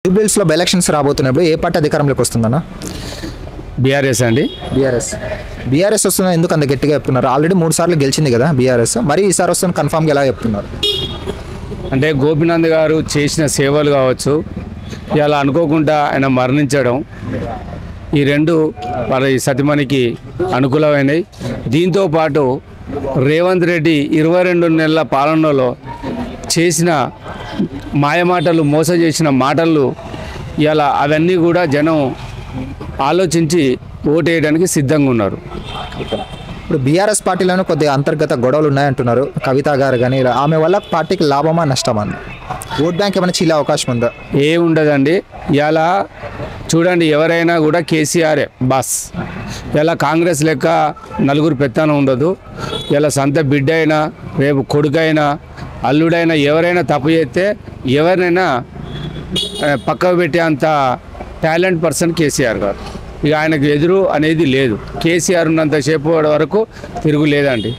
జూబ్లీహిల్స్లో ఎలక్షన్స్ రాబోతున్నప్పుడు ఏ పార్టీ అధికారంలోకి వస్తుందన్న? బీఆర్ఎస్ అండి. బీఆర్ఎస్ వస్తుందని ఎందుకు అంత గట్టిగా చెప్తున్నారు? ఆల్రెడీ 3 సార్లు గెలిచింది కదా బీఆర్ఎస్, మరి ఈసారి వస్తుంది కన్ఫామ్గా ఎలా చెప్తున్నారు? అంటే గోపీనాథ్ గారు చేసిన సేవలు కావచ్చు, ఇలా అనుకోకుండా ఆయన మరణించడం, ఈ రెండు వారి సతిమణికి అనుకూలమైనవి. దీంతో పాటు రేవంత్ రెడ్డి 22 నెలల పాలనలో చేసిన మాయమాటలు, మోసం చేసిన మాటలు, ఇలా అవన్నీ కూడా జనం ఆలోచించి ఓటేయడానికి సిద్ధంగా ఉన్నారు. ఇప్పుడు బీఆర్ఎస్ పార్టీలోనే కొద్దిగా అంతర్గత గొడవలు ఉన్నాయంటున్నారు. కవిత గారు కానీ ఆమె వల్ల పార్టీకి లాభమా నష్టమా? ఓట్ బ్యాంక్ ఏమైనా చీలే అవకాశం ఉందా? ఉండదండి. ఇలా చూడండి, ఎవరైనా కూడా కేసీఆరే బాస్. ఇలా కాంగ్రెస్ లెక్క నలుగురు పెత్తనం ఉండదు. ఇలా సొంత బిడ్డ అయినా, రేపు కొడుకైనా, అల్లుడైనా ఎవరైనా తప్పు చేస్తే ఎవరినైనా పక్కకు పెట్టే అంత టాలెంట్ పర్సన్ కేసీఆర్ గారు. ఇక ఆయనకు ఎదురు అనేది లేదు. కేసీఆర్ ఉన్నంతసేపు వరకు తిరుగులేదండి.